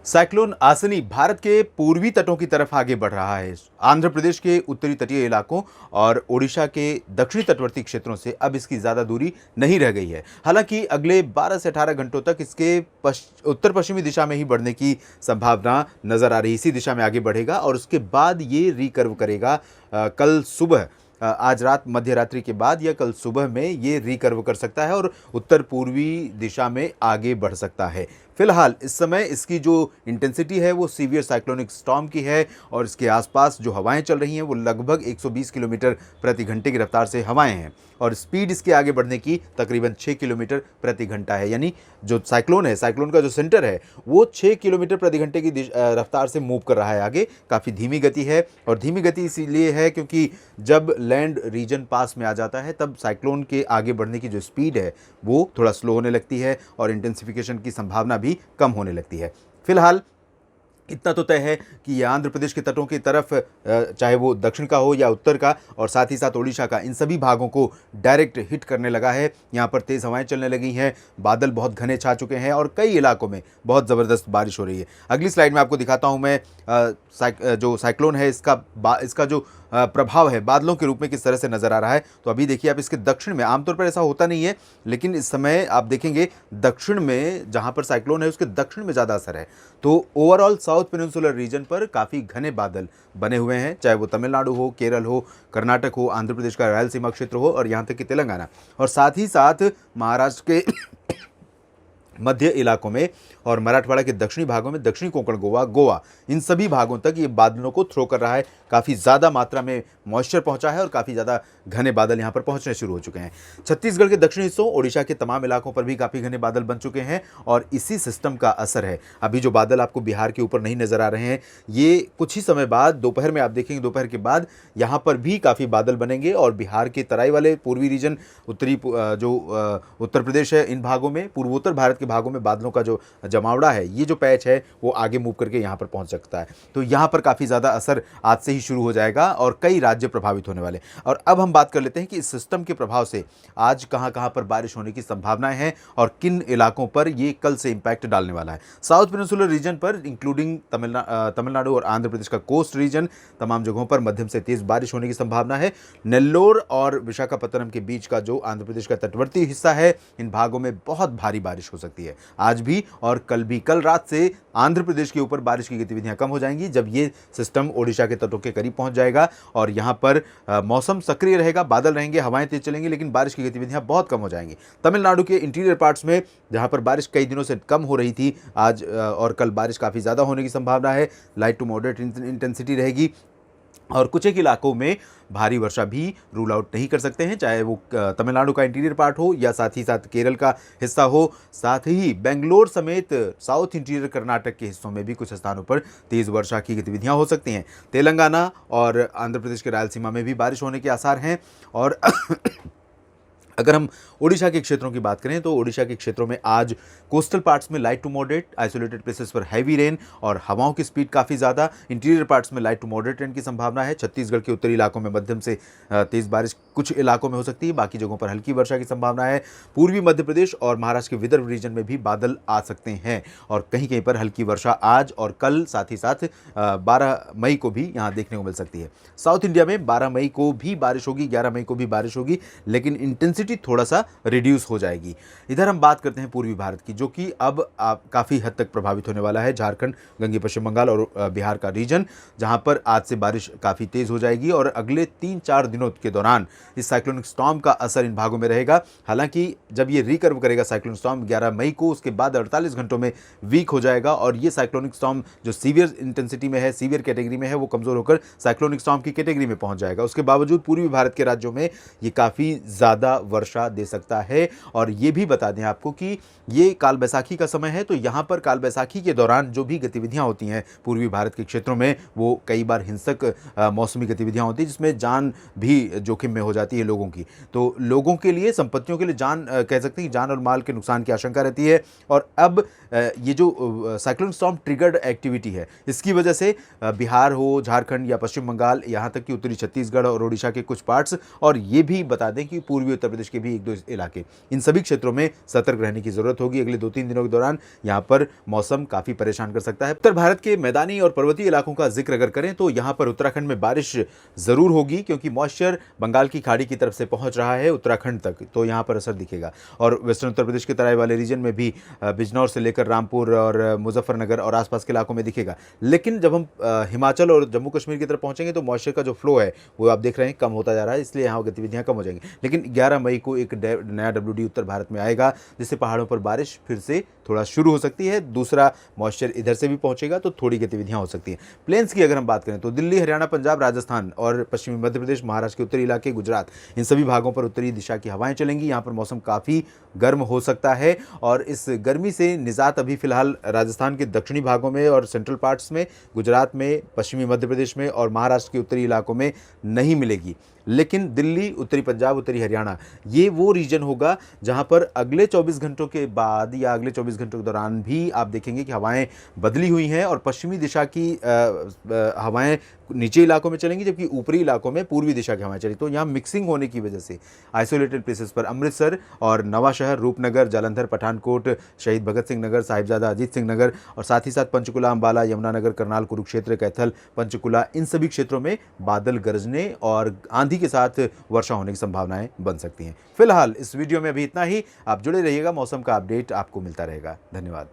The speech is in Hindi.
साइक्लोन आसनी भारत के पूर्वी तटों की तरफ आगे बढ़ रहा है। आंध्र प्रदेश के उत्तरी तटीय इलाकों और ओडिशा के दक्षिणी तटवर्ती क्षेत्रों से अब इसकी ज़्यादा दूरी नहीं रह गई है। हालांकि अगले 12 से 18 घंटों तक इसके उत्तर पश्चिमी दिशा में ही बढ़ने की संभावना नज़र आ रही है। इसी दिशा में आगे बढ़ेगा और उसके बाद ये रिकर्व करेगा कल सुबह, आज रात मध्य रात्रि के बाद या कल सुबह में ये रिकर्व कर सकता है और उत्तर पूर्वी दिशा में आगे बढ़ सकता है। फिलहाल इस समय इसकी जो इंटेंसिटी है वो सीवियर साइक्लोनिक स्टॉर्म की है और इसके आसपास जो हवाएं चल रही हैं वो लगभग 120 किलोमीटर प्रति घंटे की रफ्तार से हवाएं हैं और स्पीड इसके आगे बढ़ने की तकरीबन 6 किलोमीटर प्रति घंटा है। यानी जो साइक्लोन है, साइक्लोन का जो सेंटर है वो 6 किलोमीटर प्रति घंटे की रफ्तार से मूव कर रहा है आगे। काफ़ी धीमी गति है और धीमी गति इसीलिए है क्योंकि जब लैंड रीजन पास में आ जाता है तब साइक्लोन के आगे बढ़ने की जो स्पीड है वो थोड़ा स्लो होने लगती है और इंटेंसिफिकेशन की संभावना भी कम होने लगती है। फिलहाल इतना तो तय है कि ये आंध्र प्रदेश के तटों की तरफ, चाहे वो दक्षिण का हो या उत्तर का, और साथ ही साथ ओडिशा का, इन सभी भागों को डायरेक्ट हिट करने लगा है। यहाँ पर तेज़ हवाएं चलने लगी हैं, बादल बहुत घने छा चुके हैं और कई इलाकों में बहुत ज़बरदस्त बारिश हो रही है। अगली स्लाइड में आपको दिखाता हूँ मैं जो साइक्लोन है इसका जो प्रभाव है बादलों के रूप में किस तरह से नज़र आ रहा है। तो अभी देखिए आप इसके दक्षिण में, आमतौर पर ऐसा होता नहीं है लेकिन इस समय आप देखेंगे दक्षिण में, जहाँ पर साइक्लोन है उसके दक्षिण में ज़्यादा असर है। तो ओवरऑल साउथ पेनिनसुलर रीजन पर काफ़ी घने बादल बने हुए हैं, चाहे वो तमिलनाडु हो, केरल हो, कर्नाटक हो, आंध्र प्रदेश का रायलसीमा क्षेत्र हो और यहाँ तक कि तेलंगाना, और साथ ही साथ महाराष्ट्र के मध्य इलाकों में और मराठवाड़ा के दक्षिणी भागों में, दक्षिणी कोंकण गोवा, इन सभी भागों तक ये बादलों को थ्रो कर रहा है। काफ़ी ज़्यादा मात्रा में मॉइस्चर पहुंचा है और काफ़ी ज़्यादा घने बादल यहाँ पर पहुंचने शुरू हो चुके हैं। छत्तीसगढ़ के दक्षिणी हिस्सों, ओडिशा के तमाम इलाकों पर भी काफ़ी घने बादल बन चुके हैं और इसी सिस्टम का असर है। अभी जो बादल आपको बिहार के ऊपर नहीं नज़र आ रहे हैं, ये कुछ ही समय बाद दोपहर में आप देखेंगे, दोपहर के बाद यहाँ पर भी काफ़ी बादल बनेंगे और बिहार के तराई वाले पूर्वी रीजन, उत्तर प्रदेश है, इन भागों में, पूर्वोत्तर भारत के भागों में बादलों का जो जमावड़ा है, ये जो पैच है वो आगे मूव करके यहाँ पर पहुँच सकता है। तो यहाँ पर काफ़ी ज़्यादा असर आज से ही शुरू हो जाएगा और कई राज्य प्रभावित होने वाले। और अब हम बात कर लेते हैं कि इस सिस्टम के प्रभाव से आज कहाँ कहाँ पर बारिश होने की संभावनाएं हैं और किन इलाकों पर ये कल से इंपैक्ट डालने वाला है। साउथ पेनिनसुलर रीजन पर इंक्लूडिंग तमिलनाडु और आंध्र प्रदेश का कोस्ट रीजन, तमाम जगहों पर मध्यम से तेज बारिश होने की संभावना है। नेल्लोर और विशाखापत्तनम के बीच का जो आंध्र प्रदेश का तटवर्ती हिस्सा है, इन भागों में बहुत भारी बारिश हो सकती है आज भी और कल भी। कल रात से आंध्र प्रदेश के ऊपर बारिश की गतिविधियां कम हो जाएंगी जब ये सिस्टम ओडिशा के तटों के करीब पहुंच जाएगा और यहां पर मौसम सक्रिय रहेगा, बादल रहेंगे, हवाएं तेज चलेंगी, लेकिन बारिश की गतिविधियां बहुत कम हो जाएंगी। तमिलनाडु के इंटीरियर पार्ट्स में, जहां पर बारिश कई दिनों से कम हो रही थी, आज और कल बारिश काफ़ी ज़्यादा होने की संभावना है। लाइट टू मॉडरेट इंटेंसिटी रहेगी और कुछ एक इलाकों में भारी वर्षा भी रूल आउट नहीं कर सकते हैं, चाहे वो तमिलनाडु का इंटीरियर पार्ट हो या साथ ही साथ केरल का हिस्सा हो। साथ ही बेंगलोर समेत साउथ इंटीरियर कर्नाटक के हिस्सों में भी कुछ स्थानों पर तेज़ वर्षा की गतिविधियां हो सकती हैं। तेलंगाना और आंध्र प्रदेश के रायलसीमा में भी बारिश होने के आसार हैं। और अगर हम ओडिशा के क्षेत्रों की बात करें तो ओडिशा के क्षेत्रों में आज कोस्टल पार्ट्स में light to moderate, isolated places पर हैवी रेन और हवाओं की स्पीड काफ़ी ज़्यादा, इंटीरियर पार्ट्स में लाइट टू मॉडरेट रेन की संभावना है। छत्तीसगढ़ के उत्तरी इलाकों में मध्यम से तेज़ बारिश कुछ इलाकों में हो सकती है, बाकी जगहों पर हल्की वर्षा की संभावना है। पूर्वी मध्य प्रदेश और महाराष्ट्र के विदर्भ रीजन में भी बादल आ सकते हैं और कहीं कहीं पर हल्की वर्षा आज और कल, साथ ही साथ 12 मई को भी यहाँ देखने को मिल सकती है। साउथ इंडिया में 12 मई को भी बारिश होगी, 11 मई को भी बारिश होगी, लेकिन इंटेंसिटी थोड़ा सा रिड्यूस हो जाएगी। इधर हम बात करते हैं पूर्वी भारत की, जो कि अब काफ़ी हद तक प्रभावित होने वाला है। झारखंड, गंगे पश्चिम बंगाल और बिहार का रीजन, जहां पर आज से बारिश काफ़ी तेज़ हो जाएगी और अगले 3-4 दिनों के दौरान इस साइक्लोनिक स्टॉर्म का असर इन भागों में रहेगा। हालांकि जब ये रिकर्व करेगा साइक्लोनिक स्टॉर्म 11 मई को, उसके बाद 48 घंटों में वीक हो जाएगा और ये साइक्लोनिक स्टॉर्म जो सीवियर इंटेंसिटी में है, सीवियर कैटेगरी में है, वो कमज़ोर होकर साइक्लोनिक स्टॉर्म की कैटेगरी में पहुंच जाएगा। उसके बावजूद पूर्वी भारत के राज्यों में ये काफ़ी ज़्यादा वर्षा दे सकता है। और ये भी बता दें आपको कि ये काल बैसाखी का समय है, तो यहाँ पर काल बैसाखी के दौरान जो भी गतिविधियाँ होती हैं पूर्वी भारत के क्षेत्रों में, वो कई बार हिंसक मौसमी गतिविधियाँ होती हैं जिसमें जान भी जोखिम में हो जाती है लोगों की। तो लोगों के लिए, संपत्तियों के लिए जान, कह सकते हैं कि जान और माल के नुकसान की आशंका रहती है। और अब ये जो साइक्लोन स्टॉर्म ट्रिगर्ड एक्टिविटी है, इसकी वजह से बिहार हो, झारखंड या पश्चिम बंगाल, यहाँ तक कि उत्तरी छत्तीसगढ़ और ओडिशा के कुछ पार्ट्स, और ये भी बता दें कि पूर्वी उत्तर प्रदेश प्रदेश के भी 1-2 इलाके, इन सभी क्षेत्रों में सतर्क रहने की जरूरत होगी। अगले 2-3 दिनों के दौरान यहाँ पर मौसम काफी परेशान कर सकता है। उत्तर भारत के मैदानी और पर्वतीय इलाकों का जिक्र अगर करें तो यहाँ पर उत्तराखंड में बारिश जरूर होगी, क्योंकि मॉइस्चर बंगाल की खाड़ी की तरफ से पहुंच रहा है उत्तराखंड तक, तो यहाँ पर असर दिखेगा। और वेस्टर्न उत्तर प्रदेश के तराई वाले रीजन में भी बिजनौर से लेकर रामपुर और मुजफ्फरनगर और आसपास के इलाकों में दिखेगा। लेकिन जब हम हिमाचल और जम्मू कश्मीर की तरफ पहुंचेंगे तो मॉइस्चर का जो फ्लो है वो आप देख रहे हैं कम होता जा रहा है, इसलिए यहाँ गतिविधियां कम हो जाएंगी। लेकिन 11 मई को एक नया WD उत्तर भारत में आएगा, जिससे पहाड़ों पर बारिश फिर से थोड़ा शुरू हो सकती है। दूसरा, मॉइस्चर इधर से भी पहुंचेगा तो थोड़ी गतिविधियां हो सकती हैं। प्लेन्स की अगर हम बात करें तो दिल्ली, हरियाणा, पंजाब, राजस्थान और पश्चिमी मध्य प्रदेश, महाराष्ट्र के उत्तरी इलाके, गुजरात, इन सभी भागों पर उत्तरी दिशा की हवाएं चलेंगी। यहाँ पर मौसम काफ़ी गर्म हो सकता है और इस गर्मी से निजात अभी फिलहाल राजस्थान के दक्षिणी भागों में और सेंट्रल पार्ट्स में, गुजरात में, पश्चिमी मध्य प्रदेश में और महाराष्ट्र के उत्तरी इलाकों में नहीं मिलेगी। लेकिन दिल्ली, उत्तरी पंजाब, उत्तरी हरियाणा, ये वो रीजन होगा जहां पर अगले 24 घंटों के बाद या अगले 24 घंटों के दौरान भी आप देखेंगे कि हवाएं बदली हुई हैं और पश्चिमी दिशा की हवाएं नीचे इलाकों में चलेंगी, जबकि ऊपरी इलाकों में पूर्वी दिशा की हवाएं चली। तो यहाँ मिक्सिंग होने की वजह से आइसोलेटेड प्लेसेस पर अमृतसर और नवा शहर, रूपनगर, जालंधर, पठानकोट, शहीद भगत सिंह नगर, साहिबजादा अजीत सिंह नगर और साथ ही साथ पंचकुला, अंबाला, यमुनानगर, करनाल, कुरुक्षेत्र, कैथल, पंचकुला, इन सभी क्षेत्रों में बादल गरजने और आंधी के साथ वर्षा होने की संभावनाएं बन सकती हैं। फिलहाल इस वीडियो में अभी इतना ही। आप जुड़े रहिएगा, मौसम का अपडेट आपको मिलता रहेगा। धन्यवाद।